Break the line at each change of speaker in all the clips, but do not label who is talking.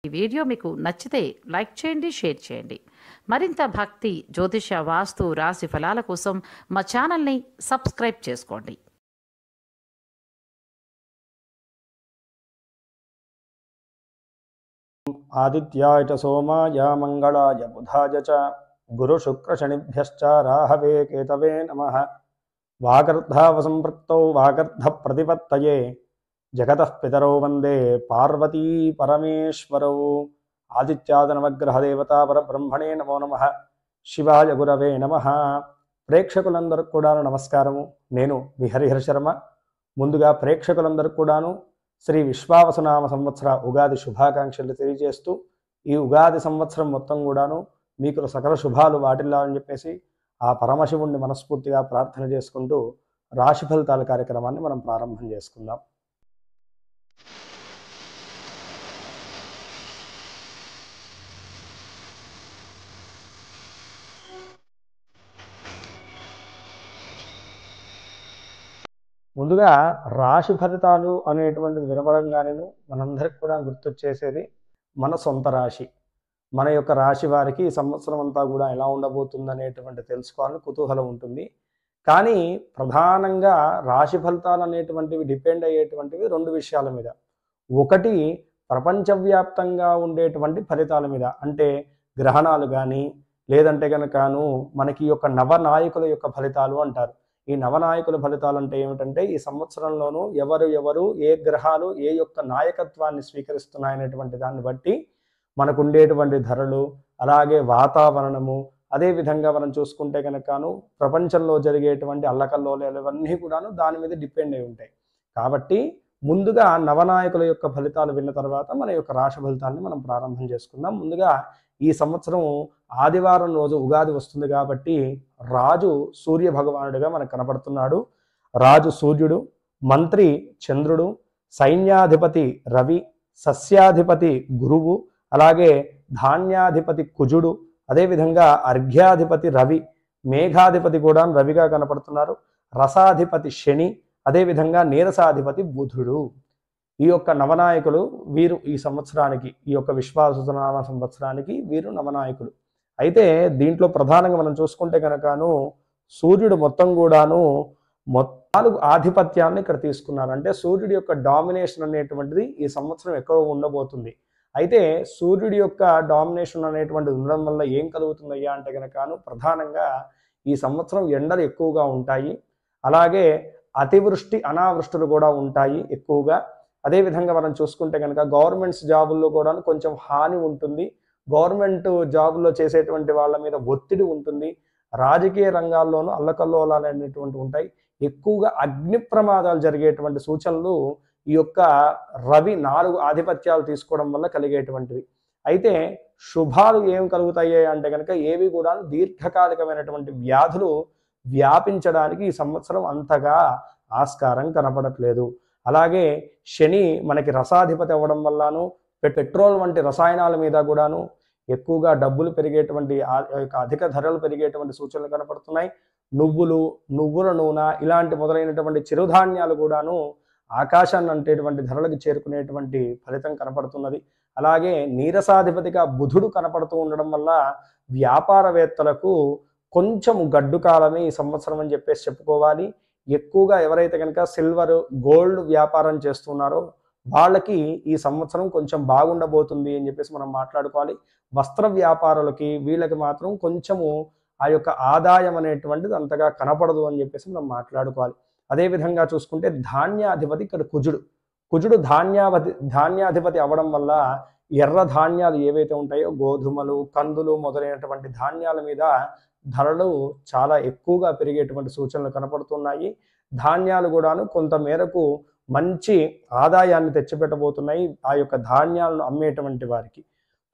ఈ వీడియో మీకు నచ్చితే లైక్ చేయండి, షేర్ చేయండి. మరింత భక్తి, జ్యోతిష, వాస్తు, రాశి ఫలాల కోసం మా ఛానల్ని సబ్స్క్రైబ్ చేసుకోండి.
ఆదిత్యాయ చ సోమాయ మంగళాయ బుధాయ చ గురు శుక్ర శనిభ్యశ్చ రాహవే కేతవే నమః. వాగర్ధావ సంపృక్తౌ వాగర్ధ ప్రతిపత్తయే జగతః పితరౌ వందే పార్వతీ పరమేశ్వరౌ. ఆదిత్యాద నవగ్రహ దేవతా పరబ్రహ్మణే నమో నమః. శివాయ గురవే నమః. ప్రేక్షకులందరికీ కూడాను నమస్కారము. నేను విహరిహర శర్మ. ముందుగా ప్రేక్షకులందరికీ కూడాను శ్రీ విశ్వావసునామ సంవత్సర ఉగాది శుభాకాంక్షలు తెలియజేస్తూ, ఈ ఉగాది సంవత్సరం మొత్తం కూడాను మీకు సకల శుభాలు వాటిల్లాలని చెప్పేసి ఆ పరమశివుణ్ణి మనస్ఫూర్తిగా ప్రార్థన చేసుకుంటూ రాశి ఫలితాల కార్యక్రమాన్ని మనం ప్రారంభం చేసుకుందాం. ముందుగా రాశి ఫలితాలు అనేటువంటిది వినపడంగానే మనందరికి కూడా గుర్తొచ్చేసేది మన సొంత రాశి. మన యొక్క రాశి వారికి ఈ సంవత్సరం అంతా కూడా ఎలా ఉండబోతుంది అనేటువంటి తెలుసుకోవాలని కుతూహలం ఉంటుంది. కానీ ప్రధానంగా రాశి ఫలితాలు అనేటువంటివి డిపెండ్ అయ్యేటువంటివి రెండు విషయాల మీద. ఒకటి ప్రపంచవ్యాప్తంగా ఉండేటువంటి ఫలితాల మీద, అంటే గ్రహణాలు కానీ లేదంటే కనుకను మనకి యొక్క నవనాయకుల యొక్క ఫలితాలు అంటారు. ఈ నవనాయకుల ఫలితాలు అంటే ఏమిటంటే ఈ సంవత్సరంలోనూ ఎవరు ఏ గ్రహాలు ఏ యొక్క నాయకత్వాన్ని స్వీకరిస్తున్నాయనేటువంటి దాన్ని బట్టి మనకు ఉండేటువంటి ధరలు, అలాగే వాతావరణము, అదేవిధంగా మనం చూసుకుంటే కనుకను ప్రపంచంలో జరిగేటువంటి అల్లకల్లోలాలు ఇవన్నీ కూడాను దాని మీద డిపెండ్ అయి ఉంటాయి. కాబట్టి ముందుగా నవనాయకుల యొక్క ఫలితాలు విన్న తర్వాత మన యొక్క రాశి ఫలితాన్ని మనం ప్రారంభం చేసుకుందాం. ముందుగా ఈ సంవత్సరం ఆదివారం రోజు ఉగాది వస్తుంది కాబట్టి రాజు సూర్య భగవానుడిగా మనకు కనపడుతున్నాడు. రాజు సూర్యుడు, మంత్రి చంద్రుడు, సైన్యాధిపతి రవి, సస్యాధిపతి గురువు, అలాగే ధాన్యాధిపతి కుజుడు, అదేవిధంగా అర్ఘ్యాధిపతి రవి, మేఘాధిపతి కూడా రవిగా కనపడుతున్నారు. రసాధిపతి శని, అదేవిధంగా నీరసాధిపతి బుధుడు. ఈ యొక్క నవనాయకులు వీరు ఈ సంవత్సరానికి, ఈ యొక్క విశ్వావసునామ సంవత్సరానికి వీరు నవనాయకులు. అయితే దీంట్లో ప్రధానంగా మనం చూసుకుంటే కనుకను సూర్యుడు మొత్తం కూడాను 4 ఆధిపత్యాన్ని ఇక్కడ తీసుకున్నారు. అంటే సూర్యుడి యొక్క డామినేషన్ అనేటువంటిది ఈ సంవత్సరం ఎక్కువ ఉండబోతుంది. అయితే సూర్యుడి యొక్క డామినేషన్ అనేటువంటిది ఉండడం వల్ల ఏం కలుగుతుందయ్యా అంటే కనుకను ప్రధానంగా ఈ సంవత్సరం ఎండలు ఎక్కువగా ఉంటాయి. అలాగే అతివృష్టి అనావృష్టులు కూడా ఉంటాయి ఎక్కువగా. అదేవిధంగా మనం చూసుకుంటే కనుక గవర్నమెంట్స్ జాబుల్లో కూడా కొంచెం హాని ఉంటుంది. గవర్నమెంట్ జాబుల్లో చేసేటువంటి వాళ్ళ మీద ఒత్తిడి ఉంటుంది. రాజకీయ రంగాల్లోనూ అల్లకల్లోలాలు అనేటువంటి ఉంటాయి. ఎక్కువగా అగ్ని ప్రమాదాలు జరిగేటువంటి సూచనలు ఈ యొక్క రవి 4 ఆధిపత్యాలు తీసుకోవడం వల్ల కలిగేటువంటివి. అయితే శుభాలు ఏం కలుగుతాయి అంటే కనుక ఏవి కూడా దీర్ఘకాలికమైనటువంటి వ్యాధులు వ్యాపించడానికి ఈ సంవత్సరం అంతగా ఆస్కారం కనపడట్లేదు. అలాగే శని మనకి రసాధిపతి అవ్వడం వల్లను పెట్రోల్ వంటి రసాయనాల మీద కూడాను ఎక్కువగా డబ్బులు పెరిగేటువంటి అధిక ధరలు పెరిగేటువంటి సూచనలు కనపడుతున్నాయి. నువ్వుల నూనె ఇలాంటి మొదలైనటువంటి చిరుధాన్యాలు కూడాను ఆకాశాన్ని అంటేటువంటి ధరలకు చేరుకునేటువంటి ఫలితం కనపడుతున్నది. అలాగే నీరసాధిపతిగా బుధుడు కనపడుతూ ఉండడం వల్ల వ్యాపారవేత్తలకు కొంచెం గడ్డు కాలమే ఈ సంవత్సరం అని చెప్పేసి చెప్పుకోవాలి. ఎక్కువగా ఎవరైతే కనుక సిల్వర్, గోల్డ్ వ్యాపారం చేస్తున్నారో వాళ్ళకి ఈ సంవత్సరం కొంచెం బాగుండబోతుంది అని చెప్పేసి మనం మాట్లాడుకోవాలి. వస్త్ర వ్యాపారులకి వీళ్ళకి మాత్రం కొంచెము ఆ యొక్క ఆదాయం అనేటువంటిది అంతగా కనపడదు అని చెప్పేసి మనం మాట్లాడుకోవాలి. అదేవిధంగా చూసుకుంటే ధాన్యాధిపతి ఇక్కడ కుజుడు ధాన్యాధిపతి అవ్వడం వల్ల ఎర్ర ధాన్యాలు ఏవైతే ఉంటాయో గోధుమలు, కందులు మొదలైనటువంటి ధాన్యాల మీద ధరలు చాలా ఎక్కువగా పెరిగేటువంటి సూచనలు కనపడుతున్నాయి. ధాన్యాలు కూడాను కొంత మేరకు మంచి ఆదాయాన్ని తెచ్చిపెట్టబోతున్నాయి ఆ యొక్క ధాన్యాలను అమ్మేటువంటి వారికి.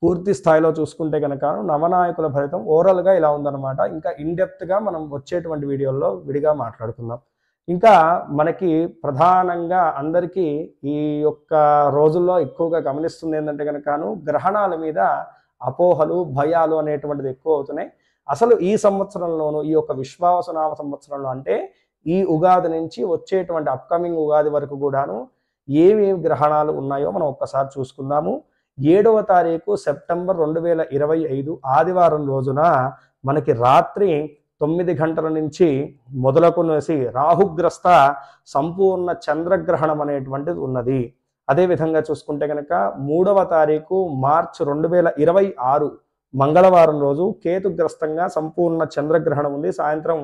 పూర్తి స్థాయిలో చూసుకుంటే కనుక నవనాయకుల ఫలితం ఓవరాల్గా ఇలా ఉందన్నమాట. ఇంకా ఇన్డెప్త్గా మనం వచ్చేటువంటి వీడియోల్లో విడిగా మాట్లాడుకుందాం. ఇంకా మనకి ప్రధానంగా అందరికీ ఈ యొక్క రోజుల్లో ఎక్కువగా గమనిస్తుంది ఏంటంటే కనుకను గ్రహణాల మీద అపోహలు, భయాలు అనేటువంటిది ఎక్కువ అవుతున్నాయి. అసలు ఈ సంవత్సరంలోనూ ఈ యొక్క విశ్వావసునామ సంవత్సరంలో అంటే ఈ ఉగాది నుంచి వచ్చేటువంటి అప్కమింగ్ ఉగాది వరకు కూడాను ఏమేమి గ్రహణాలు ఉన్నాయో మనం ఒక్కసారి చూసుకుందాము. 7వ తారీఖు సెప్టెంబర్ 2025 ఆదివారం రోజున మనకి రాత్రి 9 గంటల నుంచి మొదలుకొనేసి రాహుగ్రస్త సంపూర్ణ చంద్రగ్రహణం అనేటువంటిది ఉన్నది. అదేవిధంగా చూసుకుంటే కనుక 3వ తారీఖు మార్చి 2026 మంగళవారం రోజు కేతుగ్రస్తంగా సంపూర్ణ చంద్రగ్రహణం ఉంది, సాయంత్రం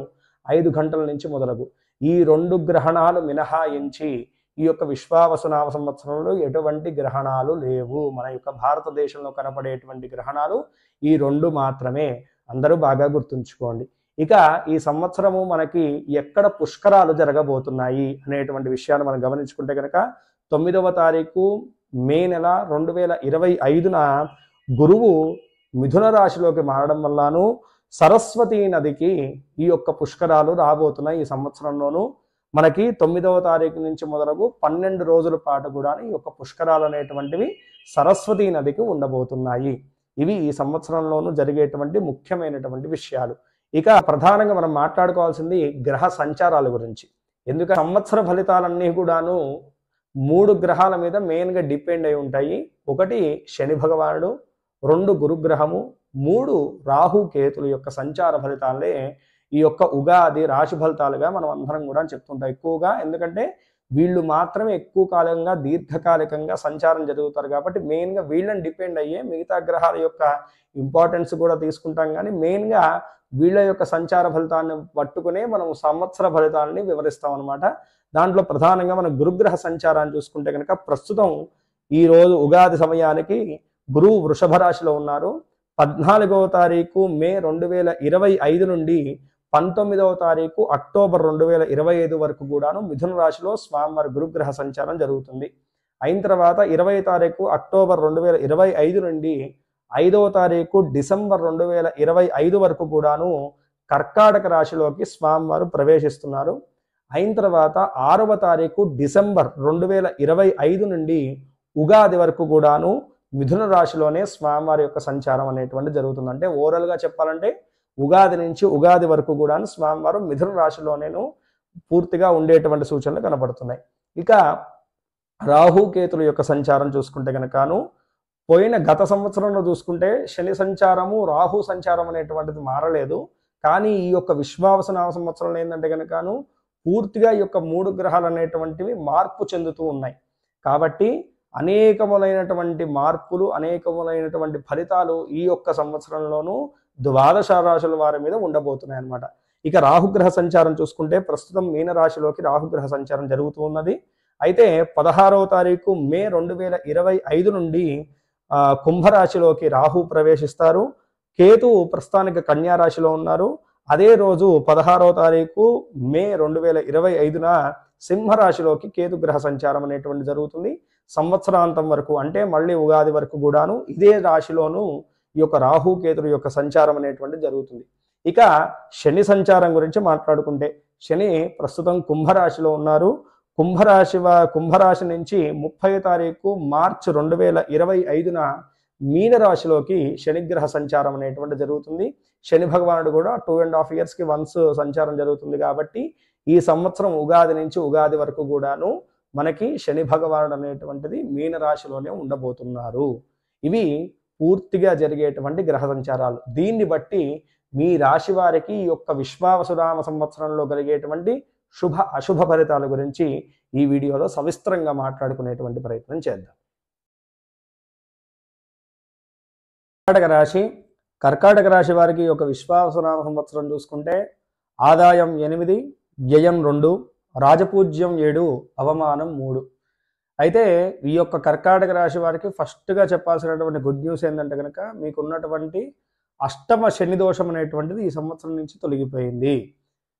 5 గంటల నుంచి మొదలగు. ఈ 2 గ్రహణాలు మినహాయించి ఈ యొక్క విశ్వావసునామ సంవత్సరంలో ఎటువంటి గ్రహణాలు లేవు. మన యొక్క భారతదేశంలో కనపడేటువంటి గ్రహణాలు ఈ 2 మాత్రమే. అందరూ బాగా గుర్తుంచుకోండి. ఇక ఈ సంవత్సరము మనకి ఎక్కడ పుష్కరాలు జరగబోతున్నాయి అనేటువంటి విషయాన్ని మనం గమనించుకుంటే కనుక 9వ తారీఖు మే నెల 2025న గురువు మిథున రాశిలోకి మారడం వల్లను సరస్వతీ నదికి ఈ యొక్క పుష్కరాలు రాబోతున్నాయి. ఈ సంవత్సరంలోనూ మనకి 9వ తారీఖు నుంచి మొదలగు 12 రోజుల పాటు కూడా ఈ యొక్క పుష్కరాలు అనేటువంటివి సరస్వతీ నదికి ఉండబోతున్నాయి. ఇవి ఈ సంవత్సరంలోనూ జరిగేటువంటి ముఖ్యమైనటువంటి విషయాలు. ఇక ప్రధానంగా మనం మాట్లాడుకోవాల్సింది గ్రహ సంచారాల గురించి. ఎందుకంటే సంవత్సర ఫలితాలన్నీ కూడాను 3 గ్రహాల మీద మెయిన్గా డిపెండ్ అయి ఉంటాయి. 1 శని భగవానుడు, 2 గురుగ్రహము, 3 రాహు కేతుల యొక్క సంచార ఫలితాలే ఈ యొక్క ఉగాది రాశి ఫలితాలుగా మనం అందరం కూడా చెప్తుంటాం ఎక్కువగా. ఎందుకంటే వీళ్ళు మాత్రమే ఎక్కువ కాలంగా దీర్ఘకాలికంగా సంచారం జరుగుతారు కాబట్టి మెయిన్గా వీళ్ళని డిపెండ్ అయ్యే మిగతా గ్రహాల యొక్క ఇంపార్టెన్స్ కూడా తీసుకుంటాం. కానీ మెయిన్గా వీళ్ళ యొక్క సంచార ఫలితాన్ని పట్టుకునే మనం సంవత్సర ఫలితాలని వివరిస్తాం అనమాట. దాంట్లో ప్రధానంగా మనం గురుగ్రహ సంచారాన్ని చూసుకుంటే కనుక ప్రస్తుతం ఈరోజు ఉగాది సమయానికి గురువు వృషభ రాశిలో ఉన్నారు. 14వ తారీఖు మే 2025 నుండి 19వ తారీఖు అక్టోబర్ 2025 వరకు కూడాను మిథున రాశిలో స్వామివారి గురుగ్రహ సంచారం జరుగుతుంది. అయిన తర్వాత 20 తారీఖు అక్టోబర్ 2025 నుండి 5వ తారీఖు డిసెంబర్ 2025 వరకు కూడాను కర్కాటక రాశిలోకి స్వామివారు ప్రవేశిస్తున్నారు. అయిన తర్వాత 6వ తారీఖు డిసెంబర్ 2025 నుండి ఉగాది వరకు కూడాను మిథున రాశిలోనే స్వామివారి యొక్క సంచారం అనేటువంటి జరుగుతుంది. అంటే ఓవరాల్గా చెప్పాలంటే ఉగాది నుంచి ఉగాది వరకు కూడా స్వామివారు మిథున రాశిలోనేను పూర్తిగా ఉండేటువంటి సూచనలు కనబడుతున్నాయి. ఇక రాహుకేతుల యొక్క సంచారం చూసుకుంటే కనుకను పోయిన గత సంవత్సరంలో చూసుకుంటే శని సంచారము రాహు సంచారం అనేటువంటిది మారలేదు. కానీ ఈ యొక్క విశ్వావసునామ సంవత్సరంలో ఏంటంటే కనుకను పూర్తిగా ఈ యొక్క 3 గ్రహాలు అనేటువంటివి మార్పు చెందుతూ ఉన్నాయి. కాబట్టి అనేకములైనటువంటి మార్పులు, అనేకములైనటువంటి ఫలితాలు ఈ యొక్క సంవత్సరంలోనూ 12 రాశుల వారి మీద ఉండబోతున్నాయి అన్నమాట. ఇక రాహుగ్రహ సంచారం చూసుకుంటే ప్రస్తుతం మీనరాశిలోకి రాహుగ్రహ సంచారం జరుగుతూ ఉన్నది. అయితే 16వ తారీఖు మే 2025 నుండి కుంభరాశిలోకి రాహు ప్రవేశిస్తారు. కేతువు ప్రస్తుతానికి కన్యా రాశిలో ఉన్నారు. అదే రోజు 16వ తారీఖు మే 2025న సింహరాశిలోకి కేతుగ్రహ సంచారం అనేటువంటి జరుగుతుంది. సంవత్సరాంతం వరకు అంటే మళ్ళీ ఉగాది వరకు కూడాను ఇదే రాశిలోనూ ఈ యొక్క రాహు కేతుల యొక్క సంచారం అనేటువంటి జరుగుతుంది. ఇక శని సంచారం గురించి మాట్లాడుకుంటే శని ప్రస్తుతం కుంభరాశిలో ఉన్నారు. కుంభరాశి నుంచి 30వ తారీఖు మార్చి 2025న మీనరాశిలోకి శనిగ్రహ సంచారం అనేటువంటి జరుగుతుంది. శని భగవానుడు కూడా 2.5 yearsకి వన్స్ సంచారం జరుగుతుంది. కాబట్టి ఈ సంవత్సరం ఉగాది నుంచి ఉగాది వరకు కూడాను మనకి శని భగవానుడు అనేటువంటిది మీనరాశిలోనే ఉండబోతున్నారు. ఇవి పూర్తిగా జరిగేటువంటి గ్రహ సంచారాలు. దీన్ని బట్టి మీ రాశి వారికి ఈ యొక్క విశ్వావసునామ సంవత్సరంలో కలిగేటువంటి శుభ అశుభ ఫలితాల గురించి ఈ వీడియోలో సవిస్తరంగా మాట్లాడుకునేటువంటి ప్రయత్నం చేద్దాం. కర్కాటక రాశి వారికి ఒక విశ్వావసునామ సంవత్సరం చూసుకుంటే ఆదాయం 8, వ్యయం 2, రాజపూజ్యం 7, అవమానం 3. అయితే ఈ యొక్క కర్కాటక రాశి వారికి ఫస్ట్గా చెప్పాల్సినటువంటి గుడ్ న్యూస్ ఏంటంటే కనుక మీకున్నటువంటి అష్టమ శని దోషం అనేటువంటిది ఈ సంవత్సరం నుంచి తొలగిపోయింది.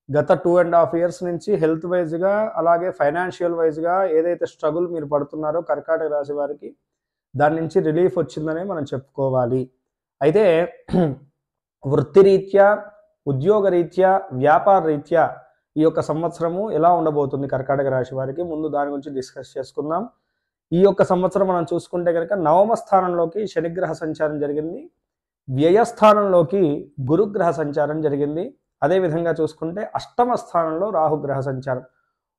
గత 2.5 years నుంచి హెల్త్ వైజ్గా అలాగే ఫైనాన్షియల్ వైజ్గా ఏదైతే స్ట్రగుల్ మీరు పడుతున్నారో కర్కాటక రాశి వారికి దాని నుంచి రిలీఫ్ వచ్చిందనే మనం చెప్పుకోవాలి. అయితే వృత్తిరీత్యా, ఉద్యోగరీత్యా, వ్యాపార రీత్యా ఈ యొక్క సంవత్సరము ఎలా ఉండబోతుంది కర్కాటక రాశి వారికి ముందు దాని గురించి డిస్కస్ చేసుకుందాం. ఈ యొక్క సంవత్సరం మనం చూసుకుంటే కనుక 9వ స్థానంలోకి శనిగ్రహ సంచారం జరిగింది. వ్యయస్థానంలోకి గురుగ్రహ సంచారం జరిగింది. అదేవిధంగా చూసుకుంటే 8వ స్థానంలో రాహుగ్రహ సంచారం.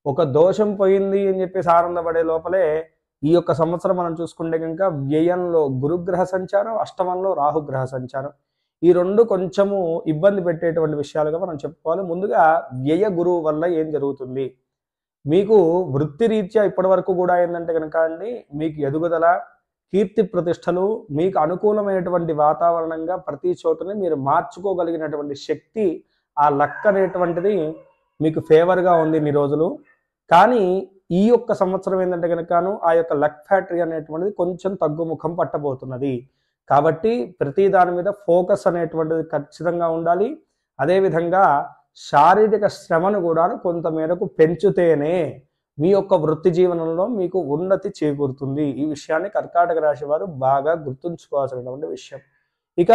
ఒక దోషం పోయింది అని చెప్పేసి ఆనందపడే లోపలే ఈ యొక్క సంవత్సరం మనం చూసుకుంటే కనుక వ్యయంలో గురుగ్రహ సంచారం, అష్టమంలో రాహుగ్రహ సంచారం, ఈ రెండు కొంచెము ఇబ్బంది పెట్టేటువంటి విషయాలుగా మనం చెప్పుకోవాలి. ముందుగా వ్యయ గురువు వల్ల ఏం జరుగుతుంది, మీకు వృత్తిరీత్యా ఇప్పటి వరకు కూడా ఏంటంటే కనుక అండి, మీకు ఎదుగుదల, కీర్తి ప్రతిష్టలు, మీకు అనుకూలమైనటువంటి వాతావరణంగా ప్రతి చోటుని మీరు మార్చుకోగలిగినటువంటి శక్తి, ఆ లక్ అనేటువంటిది మీకు ఫేవర్గా ఉంది ఇన్ని రోజులు. కానీ ఈ యొక్క సంవత్సరం ఏంటంటే కనుకను ఆ యొక్క లక్ ఫ్యాక్టరీ అనేటువంటిది కొంచెం తగ్గుముఖం పట్టబోతున్నది. కాబట్టి ప్రతి దాని మీద ఫోకస్ అనేటువంటిది ఖచ్చితంగా ఉండాలి. అదేవిధంగా శారీరక శ్రమను కూడా కొంత మేరకు పెంచుతేనే మీ యొక్క వృత్తి జీవనంలో మీకు ఉన్నతి చేకూరుతుంది. ఈ విషయాన్ని కర్కాటక రాశి వారు బాగా గుర్తుంచుకోవాల్సినటువంటి విషయం. ఇక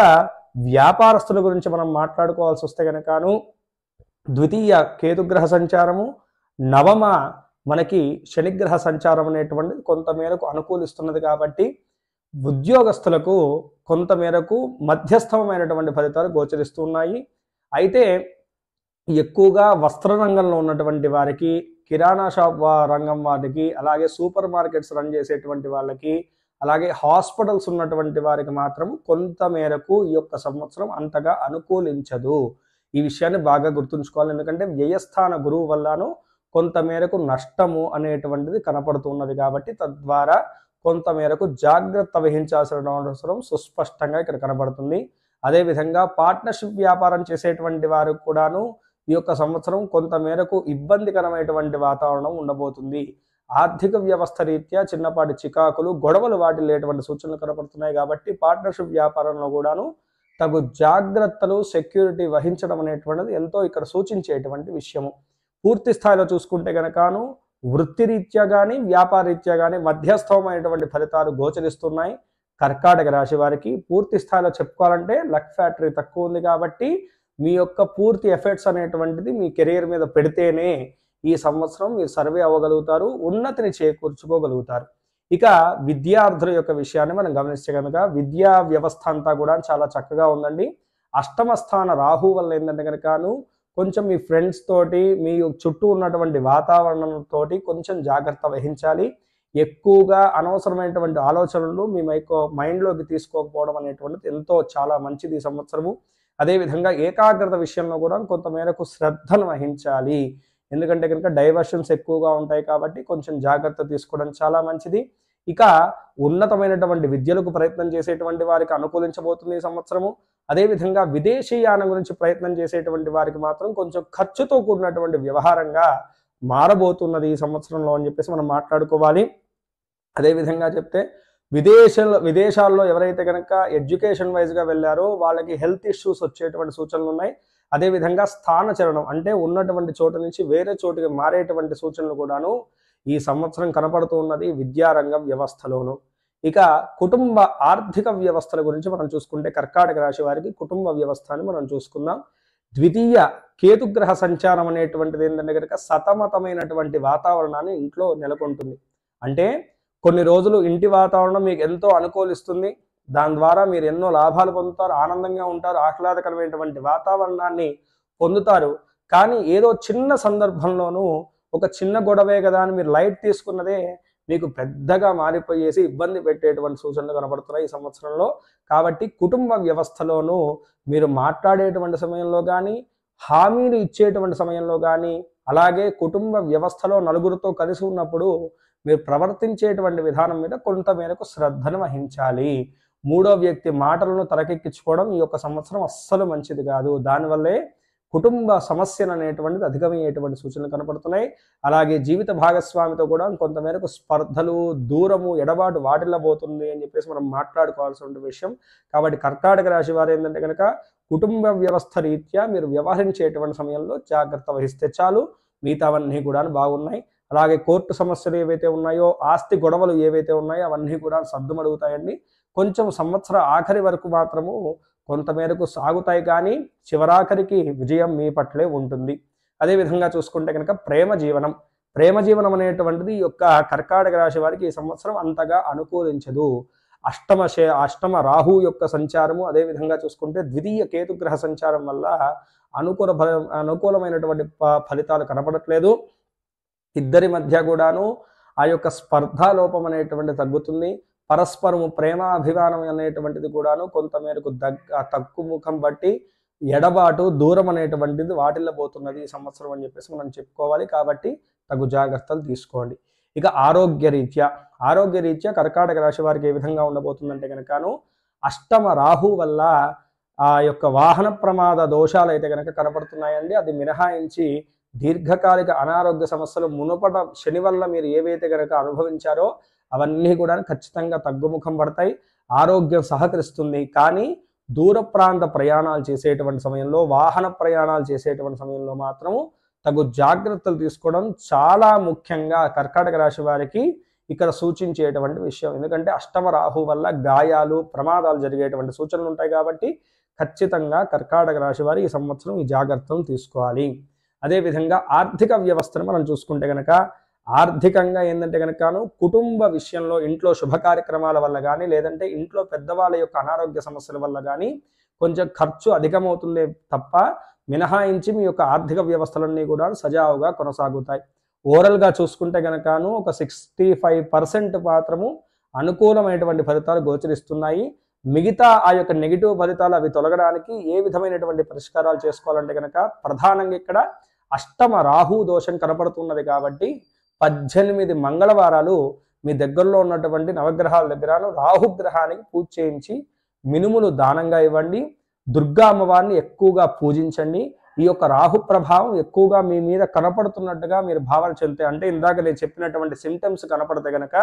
వ్యాపారస్తుల గురించి మనం మాట్లాడుకోవాల్సి వస్తే కనుకను ద్వితీయ కేతుగ్రహ సంచారము, నవమ మనకి శనిగ్రహ సంచారం అనేటువంటిది కొంత మేరకు అనుకూలిస్తున్నది. కాబట్టి ఉద్యోగస్తులకు కొంత మేరకు మధ్యస్థమైనటువంటి ఫలితాలు గోచరిస్తున్నాయి. అయితే ఎక్కువగా వస్త్ర రంగంలో ఉన్నటువంటి వారికి, కిరాణా షాప్ రంగం వారికి, అలాగే సూపర్ మార్కెట్స్ రన్ చేసేటువంటి వాళ్ళకి, అలాగే హాస్పిటల్స్ ఉన్నటువంటి వారికి మాత్రం కొంత మేరకు ఈ యొక్క సంవత్సరం అంతగా అనుకూలించదు. ఈ విషయాన్ని బాగా గుర్తుంచుకోవాలి. ఎందుకంటే వ్యయస్థాన గురువు వల్లను కొంత మేరకు నష్టము అనేటువంటిది కనపడుతున్నది. కాబట్టి తద్వారా కొంత మేరకు జాగ్రత్త వహించాల్సిన అవసరం సుస్పష్టంగా ఇక్కడ కనబడుతుంది. అదేవిధంగా పార్ట్నర్షిప్ వ్యాపారం చేసేటువంటి వారు కూడాను ఈ యొక్క సంవత్సరం కొంత మేరకు ఇబ్బందికరమైనటువంటి వాతావరణం ఉండబోతుంది. ఆర్థిక వ్యవస్థ రీత్యా చిన్నపాటి చికాకులు, గొడవలు వాటిల్లేటువంటి సూచనలు కనపడుతున్నాయి. కాబట్టి పార్ట్నర్షిప్ వ్యాపారంలో కూడాను తగు జాగ్రత్తలు, సెక్యూరిటీ వహించడం అనేటువంటిది ఎంతో ఇక్కడ సూచించేటువంటి విషయము. పూర్తి స్థాయిలో చూసుకుంటే కనుకను వృత్తిరీత్యా కానీ వ్యాపారరీత్యా కానీ మధ్యస్థమైనటువంటి ఫలితాలు గోచరిస్తున్నాయి. కర్కాటక రాశి వారికి పూర్తి స్థాయిలో చెప్పుకోవాలంటే లక్ ఫ్యాక్టరీ తక్కువ ఉంది. కాబట్టి మీ యొక్క పూర్తి ఎఫర్ట్స్ అనేటువంటిది మీ కెరీర్ మీద పెడితేనే ఈ సంవత్సరం మీరు సర్వే అవ్వగలుగుతారు, ఉన్నతిని చేకూర్చుకోగలుగుతారు. ఇక విద్యార్థుల యొక్క విషయాన్ని మనం గమనిస్తే కనుక విద్యా వ్యవస్థ అంతా కూడా చాలా చక్కగా ఉందండి. అష్టమ స్థాన రాహు వల్ల ఏంటంటే కనుకను కొంచెం మీ ఫ్రెండ్స్ తోటి, మీ చుట్టూ ఉన్నటువంటి వాతావరణంతో కొంచెం జాగ్రత్త వహించాలి. ఎక్కువగా అనవసరమైనటువంటి ఆలోచనలు మీ మైండ్లోకి తీసుకోకపోవడం అనేటువంటిది ఎంతో చాలా మంచిది ఈ సంవత్సరము. అదేవిధంగా ఏకాగ్రత విషయంలో కూడా కొంత మేరకు శ్రద్ధను వహించాలి. ఎందుకంటే కనుక డైవర్షన్స్ ఎక్కువగా ఉంటాయి. కాబట్టి కొంచెం జాగ్రత్త తీసుకోవడం చాలా మంచిది. ఇక ఉన్నతమైనటువంటి విద్యలకు ప్రయత్నం చేసేటువంటి వారికి అనుకూలించబోతుంది ఈ సంవత్సరము. అదేవిధంగా విదేశీయానం గురించి ప్రయత్నం చేసేటువంటి వారికి మాత్రం కొంచెం ఖర్చుతో కూడినటువంటి వ్యవహారంగా మారబోతున్నది ఈ సంవత్సరంలో అని చెప్పేసి మనం మాట్లాడుకోవాలి. అదేవిధంగా చెప్తే విదేశాల్లో ఎవరైతే కనుక ఎడ్యుకేషన్ వైజ్గా వెళ్ళారో వాళ్ళకి హెల్త్ ఇష్యూస్ వచ్చేటువంటి సూచనలు ఉన్నాయి. అదేవిధంగా స్థానచలనం అంటే ఉన్నటువంటి చోటు నుంచి వేరే చోటుకి మారేటువంటి సూచనలు కూడాను ఈ సంవత్సరం కనపడుతూ ఉన్నది విద్యారంగ వ్యవస్థలోను. ఇక కుటుంబ ఆర్థిక వ్యవస్థల గురించి మనం చూసుకుంటే కర్కాటక రాశి వారికి కుటుంబ వ్యవస్థని మనం చూసుకుందాం. ద్వితీయ కేతుగ్రహ సంచారం అనేటువంటిది ఏంటంటే కనుక సతమతమైనటువంటి వాతావరణాన్ని ఇంట్లో నెలకొంటుంది. అంటే కొన్ని రోజులు ఇంటి వాతావరణం మీకు ఎంతో అనుకూలిస్తుంది. దాని ద్వారా మీరు ఎన్నో లాభాలు పొందుతారు, ఆనందంగా ఉంటారు, ఆహ్లాదకరమైనటువంటి వాతావరణాన్ని పొందుతారు. కానీ ఏదో చిన్న సందర్భంలోనూ ఒక చిన్న గొడవే కదా అని మీరు లైట్ తీసుకున్నదే మీకు పెద్దగా మారిపోయేసి ఇబ్బంది పెట్టేటువంటి సూచనలు కనబడుతున్నాయి ఈ సంవత్సరంలో. కాబట్టి కుటుంబ వ్యవస్థలోనూ మీరు మాట్లాడేటువంటి సమయంలో కానీ, హామీలు ఇచ్చేటువంటి సమయంలో కానీ, అలాగే కుటుంబ వ్యవస్థలో నలుగురితో కలిసి ఉన్నప్పుడు మీరు ప్రవర్తించేటువంటి విధానం మీద కొంత మేరకు శ్రద్ధను వహించాలి. మూడో వ్యక్తి మాటలను తలకెక్కించుకోవడం ఈ యొక్క సంవత్సరం అస్సలు మంచిది కాదు. దానివల్లే కుటుంబ సమస్యలు అనేటువంటిది అధిగమయ్యేటువంటి సూచనలు కనపడుతున్నాయి. అలాగే జీవిత భాగస్వామితో కూడా కొంతమేరకు స్పర్ధలు, దూరము, ఎడబాటు వాటిల్లబోతుంది అని చెప్పేసి మనం మాట్లాడుకోవాల్సిన విషయం. కాబట్టి కర్కాటక రాశి వారు ఏంటంటే కనుక కుటుంబ వ్యవస్థ రీత్యా మీరు వ్యవహరించేటువంటి సమయంలో జాగ్రత్త వహిస్తే చాలు, మిగతావన్నీ కూడా బాగున్నాయి. అలాగే కోర్టు సమస్యలు ఏవైతే ఉన్నాయో, ఆస్తి గొడవలు ఏవైతే ఉన్నాయో అవన్నీ కూడా సర్దుమడుగుతాయండి. కొంచెం సంవత్సర ఆఖరి వరకు మాత్రము కొంతమేరకు సాగుతాయి, కానీ చివరాఖరికి విజయం మీ పట్లే ఉంటుంది. అదేవిధంగా చూసుకుంటే కనుక ప్రేమ జీవనం అనేటువంటిది ఈ యొక్క కర్కాటక రాశి వారికి ఈ సంవత్సరం అంతగా అనుకూలించదు. అష్టమ రాహు యొక్క సంచారము, అదేవిధంగా చూసుకుంటే ద్వితీయ కేతుగ్రహ సంచారం వల్ల అనుకూలమైనటువంటి ఫలితాలు కనపడట్లేదు. ఇద్దరి మధ్య కూడాను ఆ యొక్క స్పర్ధాలోపం అనేటువంటి తగ్గుతుంది. పరస్పరము ప్రేమ అభిమానం అనేటువంటిది కూడాను కొంతమేరకు తగ్గుముఖం బట్టి ఎడబాటు దూరం అనేటువంటిది వాటిల్లబోతున్నది ఈ సంవత్సరం అని చెప్పేసి మనం చెప్పుకోవాలి. కాబట్టి తగు జాగ్రత్తలు తీసుకోండి. ఇక ఆరోగ్యరీత్యా కర్కాటక రాశి వారికి ఏ విధంగా ఉండబోతుందంటే కనుకను అష్టమ రాహు వల్ల ఆ యొక్క వాహన ప్రమాద దోషాలు అయితే కనుక కనపడుతున్నాయండి. అది మినహాయించి దీర్ఘకాలిక అనారోగ్య సమస్యలు మునుపట శని వల్ల మీరు ఏవైతే కనుక అనుభవించారో అవన్నీ కూడా ఖచ్చితంగా తగ్గుముఖం పడతాయి. ఆరోగ్యం సహకరిస్తుంది. కానీ దూర ప్రాంత ప్రయాణాలు చేసేటువంటి సమయంలో, వాహన ప్రయాణాలు చేసేటువంటి సమయంలో మాత్రము తగు జాగ్రత్తలు తీసుకోవడం చాలా ముఖ్యంగా కర్కాటక రాశి వారికి ఇక్కడ సూచించేటువంటి విషయం. ఎందుకంటే అష్టమ రాహు వల్ల గాయాలు ప్రమాదాలు జరిగేటువంటి సూచనలు ఉంటాయి. కాబట్టి ఖచ్చితంగా కర్కాటక రాశి వారు ఈ సంవత్సరం ఈ జాగ్రత్తలు తీసుకోవాలి. అదేవిధంగా ఆర్థిక వ్యవస్థను మనం చూసుకుంటే కనుక ఆర్థికంగా ఏంటంటే కనుకను కుటుంబ విషయంలో ఇంట్లో శుభ కార్యక్రమాల వల్ల కానీ లేదంటే ఇంట్లో పెద్దవాళ్ళ యొక్క అనారోగ్య సమస్యల వల్ల కానీ కొంచెం ఖర్చు అధికమవుతుంది తప్ప మినహాయించి మీ యొక్క ఆర్థిక వ్యవస్థలన్నీ కూడా సజావుగా కొనసాగుతాయి. ఓవరాల్గా చూసుకుంటే కనుకను ఒక 65% మాత్రము అనుకూలమైనటువంటి ఫలితాలు గోచరిస్తున్నాయి. మిగతా ఆ యొక్క నెగిటివ్ ఫలితాలు అవి తొలగడానికి ఏ విధమైనటువంటి పరిష్కారాలు చేసుకోవాలంటే కనుక ప్రధానంగా ఇక్కడ అష్టమ రాహు దోషం కనపడుతున్నది. కాబట్టి 18 మంగళవారాలు మీ దగ్గరలో ఉన్నటువంటి నవగ్రహాల దగ్గరను రాహుగ్రహానికి పూజ చేయించి మినుములు దానంగా ఇవ్వండి. దుర్గా అమ్మవారిని ఎక్కువగా పూజించండి. ఈ యొక్క రాహు ప్రభావం ఎక్కువగా మీ మీద కనపడుతున్నట్టుగా మీరు భావన చెందితే, అంటే ఇందాక నేను చెప్పినటువంటి సిమ్టమ్స్ కనపడితే కనుక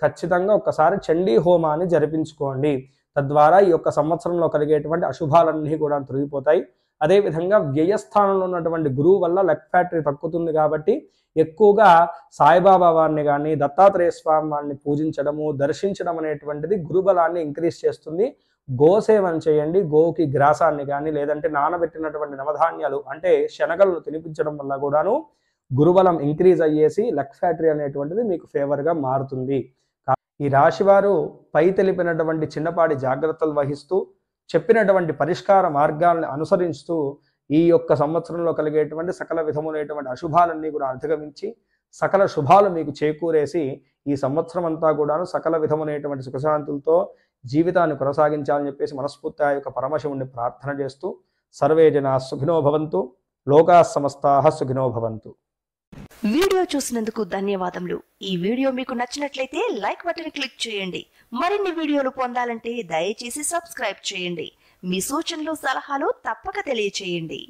ఖచ్చితంగా ఒక్కసారి చండీ హోమాన్ని జరిపించుకోండి. తద్వారా ఈ యొక్క సంవత్సరంలో కలిగేటువంటి అశుభాలన్నీ కూడా తొలగిపోతాయి. అదేవిధంగా వ్యయస్థానంలో ఉన్నటువంటి గురువు వల్ల లక్ ఫ్యాక్టరీ తగ్గుతుంది. కాబట్టి ఎక్కువగా సాయిబాబా వారిని కానీ దత్తాత్రేయ స్వామి వారిని పూజించడము, దర్శించడం అనేటువంటిది గురుబలాన్ని ఇంక్రీజ్ చేస్తుంది. గోసేవన చేయండి. గోకి గ్రాసాన్ని కానీ లేదంటే నానబెట్టినటువంటి నవధాన్యాలు అంటే శనగలను తినిపించడం వల్ల కూడాను గురుబలం ఇంక్రీజ్ అయ్యేసి లక్ ఫ్యాక్టరీ అనేటువంటిది మీకు ఫేవర్గా మారుతుంది. ఈ రాశివారు పై తెలిపినటువంటి చిన్నపాటి జాగ్రత్తలు వహిస్తూ చెప్పినటువంటి పరిష్కార మార్గాలను అనుసరిస్తూ ఈ యొక్క సంవత్సరంలో కలిగేటువంటి సకల విధములైనటువంటి అశుభాలన్నీ కూడా అధిగమించి సకల శుభాలు మీకు చేకూరేసి ఈ సంవత్సరం అంతా కూడాను సకల విధములైనటువంటి సుఖశాంతులతో జీవితాన్ని కొనసాగించాలని చెప్పేసి మనస్ఫూర్తిగా యొక్క పరమశివుణ్ణి ప్రార్థన చేస్తూ సర్వే జనా సుఖినో భవంతు, లోకా సమస్తాః సుఖినో భవంతు.
వీడియో చూసినందుకు ధన్యవాదములు. ఈ వీడియో మీకు నచ్చినట్లయితే లైక్ బటన్ క్లిక్ చేయండి. మరిన్ని వీడియోలు పొందాలంటే దయచేసి సబ్స్క్రైబ్ చేయండి. మీ సూచనలు సలహాలు తప్పక తెలియచేయండి.